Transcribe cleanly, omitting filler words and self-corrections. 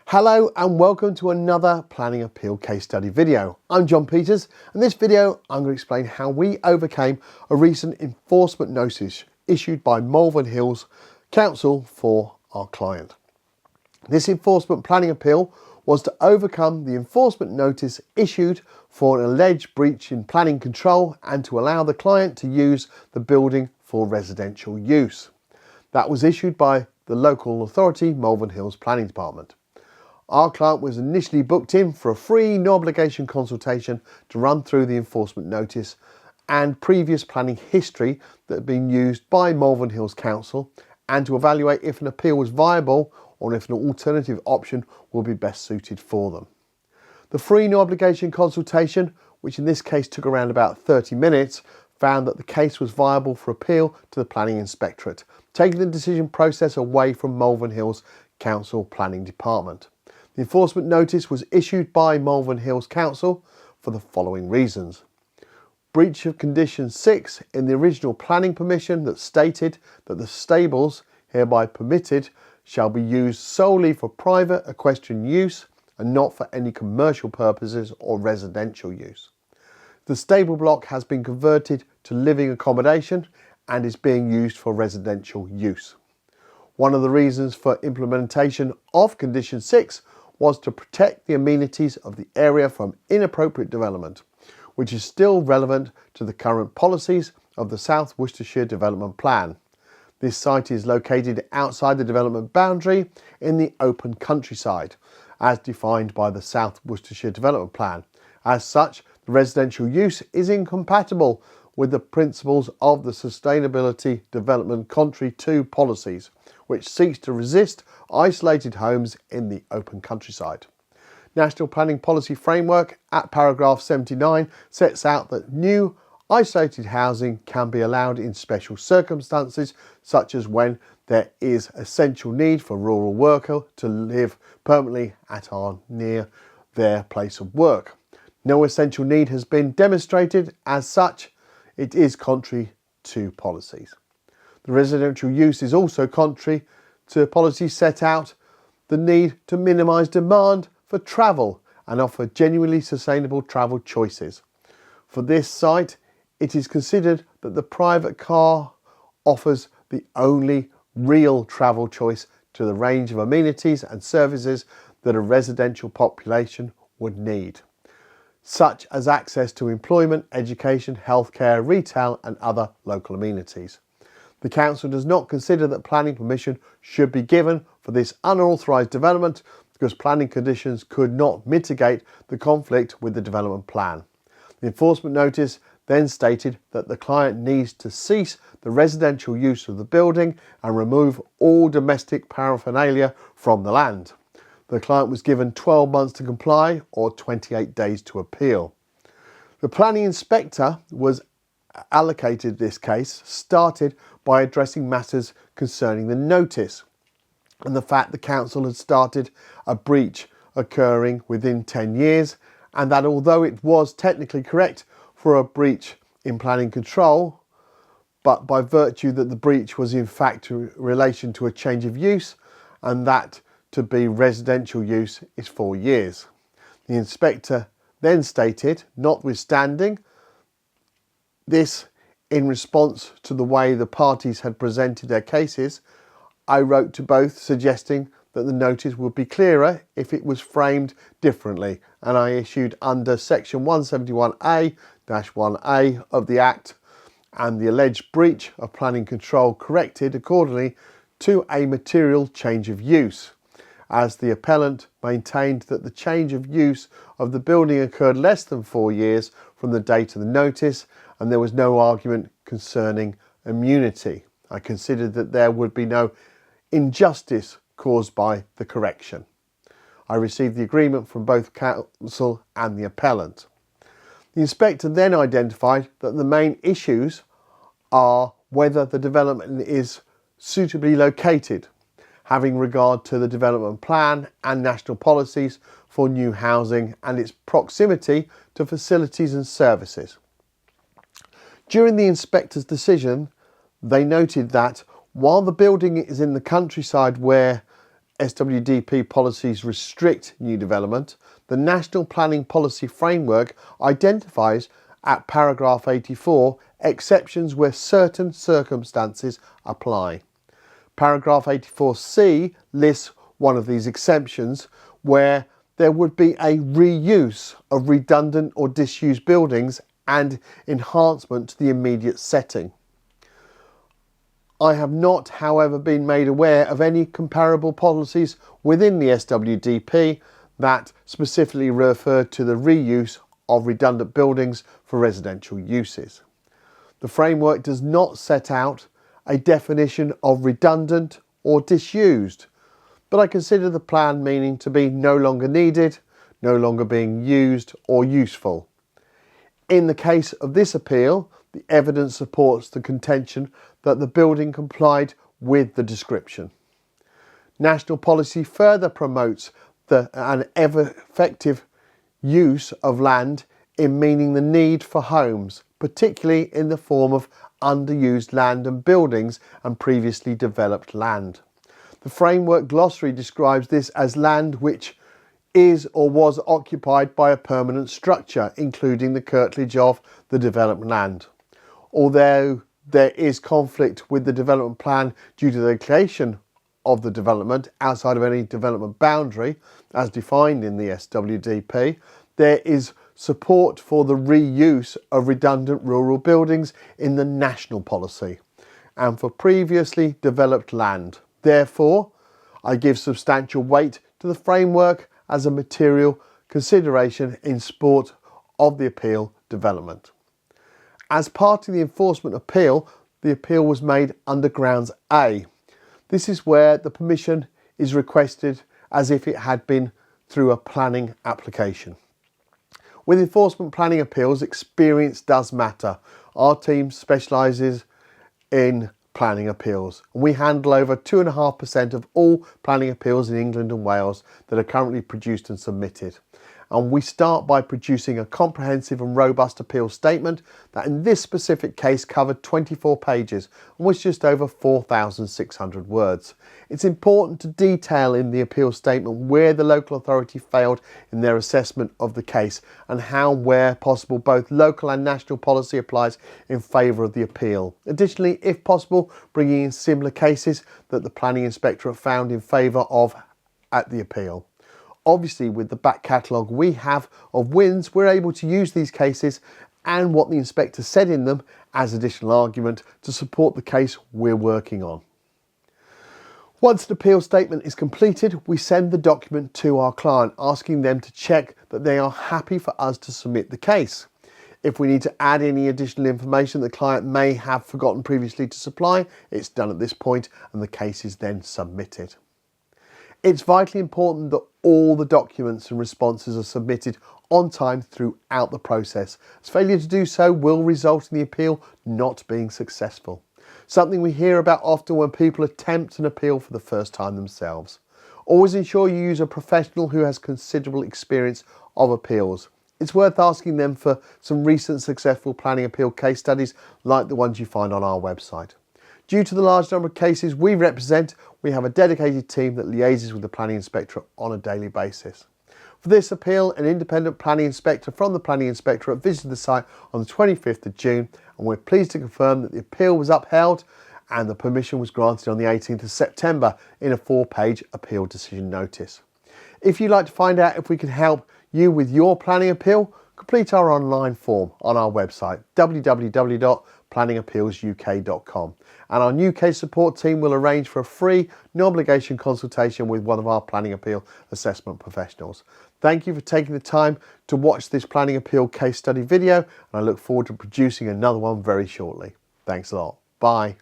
Hello and welcome to another planning appeal case study video. I'm John Peters, and in this video I'm going to explain how we overcame a recent enforcement notice issued by Malvern Hills Council for our client. This enforcement planning appeal was to overcome the enforcement notice issued for an alleged breach in planning control and to allow the client to use the building for residential use. That was issued by the local authority, Malvern Hills Planning Department. Our client was initially booked in for a free no obligation consultation to run through the enforcement notice and previous planning history that had been used by Malvern Hills Council, and to evaluate if an appeal was viable or if an alternative option would be best suited for them. The free no obligation consultation, which in this case took around about 30 minutes, found that the case was viable for appeal to the Planning Inspectorate, taking the decision process away from Malvern Hills Council Planning Department. The enforcement notice was issued by Malvern Hills Council for the following reasons. Breach of condition 6 in the original planning permission that stated that the stables hereby permitted shall be used solely for private equestrian use and not for any commercial purposes or residential use. The stable block has been converted to living accommodation and is being used for residential use. One of the reasons for implementation of condition 6 was to protect the amenities of the area from inappropriate development, which is still relevant to the current policies of the South Worcestershire Development Plan. This site is located outside the development boundary in the open countryside, as defined by the South Worcestershire Development Plan. As such, the residential use is incompatible with the principles of the Sustainability Development Country 2 policies, which seeks to resist isolated homes in the open countryside. National Planning Policy Framework at paragraph 79 sets out that new isolated housing can be allowed in special circumstances, such as when there is essential need for rural workers to live permanently at or near their place of work. No essential need has been demonstrated. As such, it is contrary to policies. The residential use is also contrary to policies set out the need to minimise demand for travel and offer genuinely sustainable travel choices. For this site, it is considered that the private car offers the only real travel choice to the range of amenities and services that a residential population would need, such as access to employment, education, healthcare, retail and other local amenities. The Council does not consider that planning permission should be given for this unauthorised development because planning conditions could not mitigate the conflict with the development plan. The enforcement notice then stated that the client needs to cease the residential use of the building and remove all domestic paraphernalia from the land. The client was given 12 months to comply or 28 days to appeal. The planning inspector was allocated this case started by addressing matters concerning the notice and the fact the council had started a breach occurring within 10 years, and that although it was technically correct for a breach in planning control, but by virtue that the breach was in fact in relation to a change of use, and that to be residential use is 4 years. The inspector then stated, notwithstanding this, in response to the way the parties had presented their cases, I wrote to both suggesting that the notice would be clearer if it was framed differently, and I issued under section 171A-1A of the Act and the alleged breach of planning control corrected accordingly to a material change of use, as the appellant maintained that the change of use of the building occurred less than 4 years from the date of the notice, and there was no argument concerning immunity. I considered that there would be no injustice caused by the correction. I received the agreement from both counsel and the appellant. The inspector then identified that the main issues are whether the development is suitably located, having regard to the development plan and national policies for new housing and its proximity to facilities and services. During the inspector's decision, they noted that while the building is in the countryside where SWDP policies restrict new development, the National Planning Policy Framework identifies at paragraph 84 exceptions where certain circumstances apply. Paragraph 84C lists one of these exceptions where there would be a reuse of redundant or disused buildings and enhancement to the immediate setting. I have not, however, been made aware of any comparable policies within the SWDP that specifically refer to the reuse of redundant buildings for residential uses. The framework does not set out a definition of redundant or disused, but I consider the plan meaning to be no longer needed, no longer being used or useful. In the case of this appeal, the evidence supports the contention that the building complied with the description. National policy further promotes an ever-effective use of land in meaning the need for homes, particularly in the form of underused land and buildings and previously developed land. The framework glossary describes this as land which is or was occupied by a permanent structure, including the curtilage of the developed land. Although there is conflict with the development plan due to the location of the development outside of any development boundary as defined in the SWDP, there is support for the reuse of redundant rural buildings in the national policy and for previously developed land. Therefore, I give substantial weight to the framework as a material consideration in support of the appeal development. As part of the enforcement appeal, the appeal was made under grounds A. This is where the permission is requested as if it had been through a planning application. With enforcement planning appeals, experience does matter. Our team specialises in planning appeals. We handle over 2.5% of all planning appeals in England and Wales that are currently produced and submitted. And we start by producing a comprehensive and robust appeal statement that in this specific case covered 24 pages and was just over 4,600 words. It's important to detail in the appeal statement where the local authority failed in their assessment of the case and how, where possible, both local and national policy applies in favour of the appeal. Additionally, if possible, bringing in similar cases that the Planning Inspectorate found in favour of at the appeal. Obviously, with the back catalogue we have of wins, we're able to use these cases and what the inspector said in them as additional argument to support the case we're working on. Once an appeal statement is completed, we send the document to our client, asking them to check that they are happy for us to submit the case. If we need to add any additional information the client may have forgotten previously to supply, it's done at this point and the case is then submitted. It's vitally important that all the documents and responses are submitted on time throughout the process, as failure to do so will result in the appeal not being successful. Something we hear about often when people attempt an appeal for the first time themselves. Always ensure you use a professional who has considerable experience of appeals. It's worth asking them for some recent successful planning appeal case studies like the ones you find on our website. Due to the large number of cases we represent, we have a dedicated team that liaises with the Planning Inspectorate on a daily basis. For this appeal, an independent planning inspector from the Planning Inspectorate visited the site on the 25th of June and we're pleased to confirm that the appeal was upheld and the permission was granted on the 18th of September in a 4-page appeal decision notice. If you'd like to find out if we can help you with your planning appeal, complete our online form on our website www.planningappealsuk.com and our new case support team will arrange for a free, no obligation consultation with one of our planning appeal assessment professionals. Thank you for taking the time to watch this planning appeal case study video and I look forward to producing another one very shortly. Thanks a lot. Bye.